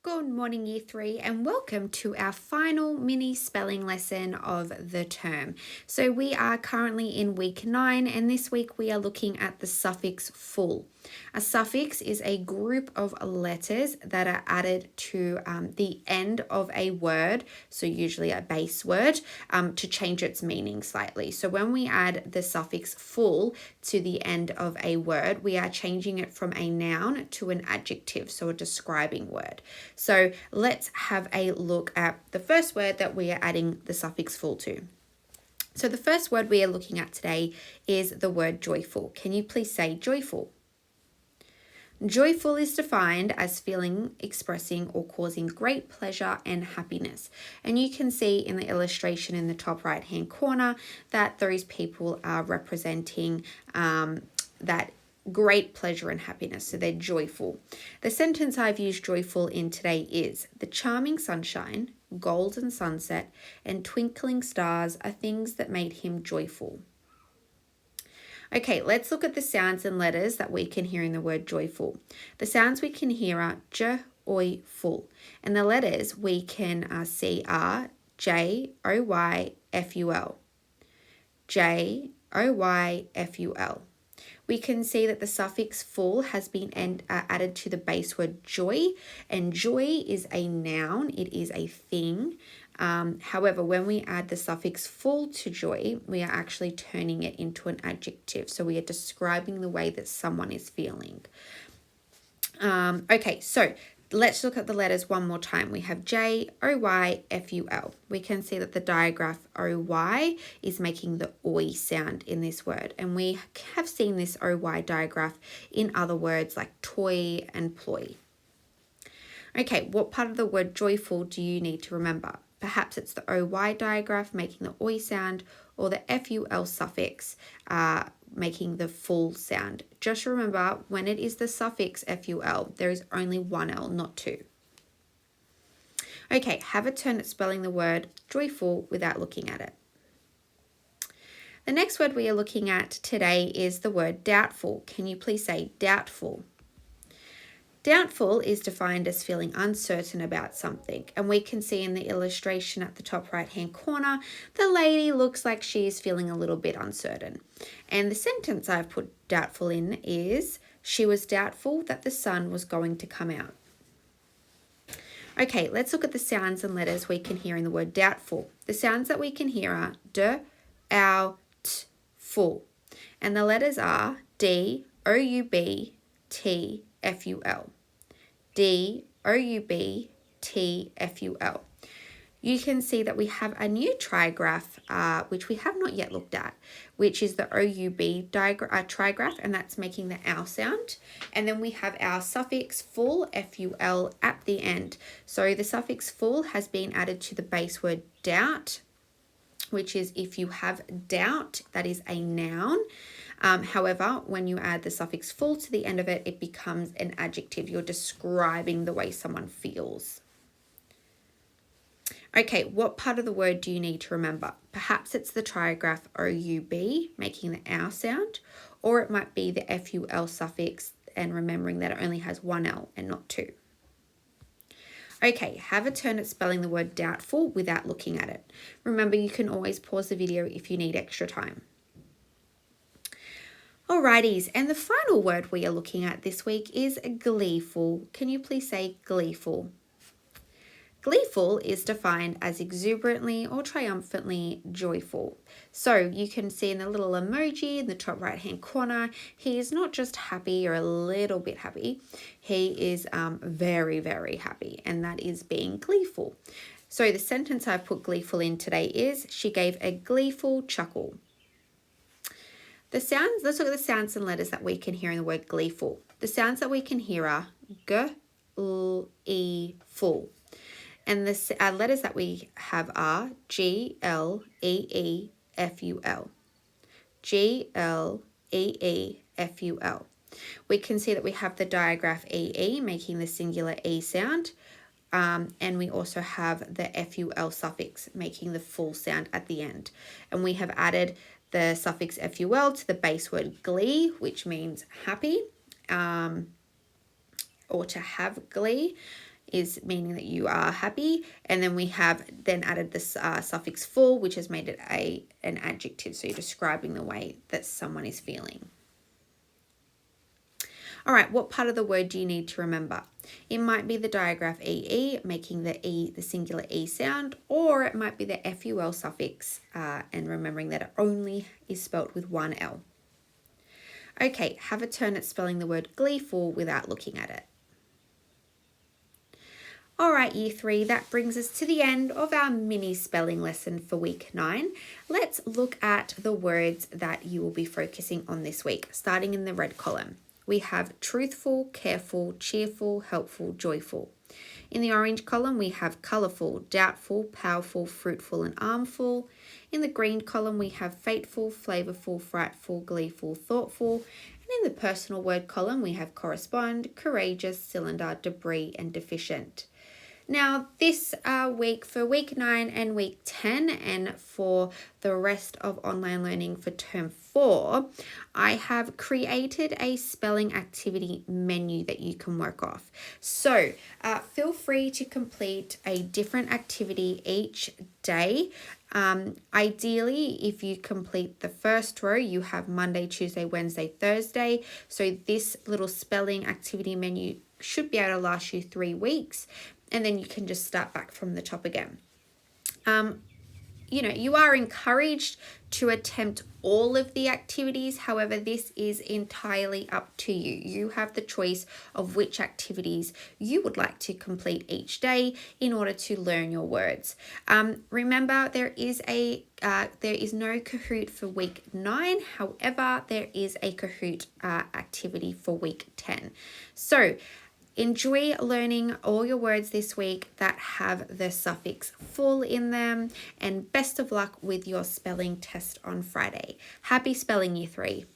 Good morning, Year 3, and welcome to our final mini spelling lesson of the term. So we are currently in week 9, and this week we are looking at the suffix ful. A suffix is a group of letters that are added to the end of a word, so usually a base word, to change its meaning slightly. So when we add the suffix ful to the end of a word, we are changing it from a noun to an adjective, so a describing word. So let's have a look at the first word that we are adding the suffix ful to. So the first word we are looking at today is the word joyful. Can you please say joyful? Joyful is defined as feeling, expressing, or causing great pleasure and happiness. And you can see in the illustration in the top right hand corner that those people are representing that great pleasure and happiness. So they're joyful. The sentence I've used joyful in today is: the charming sunshine, golden sunset, and twinkling stars are things that made him joyful. Okay, let's look at the sounds and letters that we can hear in the word joyful. The sounds we can hear are j, oi, ful. And the letters we can see are J, O, Y, F, U, L. J, O, Y, F, U, L. We can see that the suffix ful has been added to the base word joy, and joy is a noun, it is a thing. However, when we add the suffix ful to joy, we are actually turning it into an adjective. So we are describing the way that someone is feeling. Okay, so let's look at the letters one more time. We have J, O, Y, F, U, L. We can see that the digraph OY is making the oi sound in this word. And we have seen this OY digraph in other words like toy and ploy. Okay, what part of the word joyful do you need to remember? Perhaps it's the OY digraph making the oi sound, or the FUL suffix making the full sound. Just remember, when it is the suffix FUL, there is only one L, not two. Okay, have a turn at spelling the word joyful without looking at it. The next word we are looking at today is the word doubtful. Can you please say doubtful? Doubtful is defined as feeling uncertain about something, and we can see in the illustration at the top right hand corner, the lady looks like she is feeling a little bit uncertain. And the sentence I've put doubtful in is: she was doubtful that the sun was going to come out. Okay, let's look at the sounds and letters we can hear in the word doubtful. The sounds that we can hear are d, ow, t, ful. And the letters are D, O, U, B, T, F, U, L. D, O, U, B, T, F, U, L. You can see that we have a new trigraph, which we have not yet looked at, which is the OUB trigraph, and that's making the ow sound. And then we have our suffix ful, FUL, at the end. So the suffix ful has been added to the base word doubt, which is if you have doubt, that is a noun. However, when you add the suffix ful to the end of it, it becomes an adjective. You're describing the way someone feels. Okay, what part of the word do you need to remember? Perhaps it's the trigraph OUB, making the ow sound, or it might be the FUL suffix and remembering that it only has one L and not two. Okay, have a turn at spelling the word doubtful without looking at it. Remember, you can always pause the video if you need extra time. Alrighties, and the final word we are looking at this week is gleeful. Can you please say gleeful? Gleeful is defined as exuberantly or triumphantly joyful. So you can see in the little emoji in the top right hand corner, he is not just happy or a little bit happy, he is very, very happy, and that is being gleeful. So the sentence I've put gleeful in today is: she gave a gleeful chuckle. The sounds, let's look at the sounds and letters that we can hear in the word gleeful. The sounds that we can hear are g, l, e, ful. And the letters that we have are G, L, E, E, F, U, L. G, L, E, E, F, U, L. We can see that we have the digraph EE making the singular E sound. And we also have the FUL suffix making the full sound at the end. And we have added the suffix FUL to the base word glee, which means happy, or to have glee. is meaning that you are happy, and then we have then added this suffix ful, which has made it an adjective, so you're describing the way that someone is feeling. All right, what part of the word do you need to remember? It might be the digraph EE, making the singular E sound, or it might be the FUL suffix and remembering that it only is spelt with one L. Okay, have a turn at spelling the word gleeful without looking at it. All right, Year 3, that brings us to the end of our mini spelling lesson for week 9. Let's look at the words that you will be focusing on this week, starting in the red column. We have truthful, careful, cheerful, helpful, joyful. In the orange column, we have colourful, doubtful, powerful, fruitful, and armful. In the green column, we have fateful, flavourful, frightful, gleeful, thoughtful. And in the personal word column, we have correspond, courageous, cylinder, debris, and deficient. Now, this week, for week 9 and week 10, and for the rest of online learning for term 4, I have created a spelling activity menu that you can work off. So feel free to complete a different activity each day. Ideally, if you complete the first row, you have Monday, Tuesday, Wednesday, Thursday. So this little spelling activity menu should be able to last you 3 weeks. And then you can just start back from the top again. You are encouraged to attempt all of the activities. However, this is entirely up to you. You have the choice of which activities you would like to complete each day in order to learn your words. Remember, there is no Kahoot for week 9. However, there is a Kahoot activity for week 10. So enjoy learning all your words this week that have the suffix ful in them, and best of luck with your spelling test on Friday. Happy spelling, Year 3.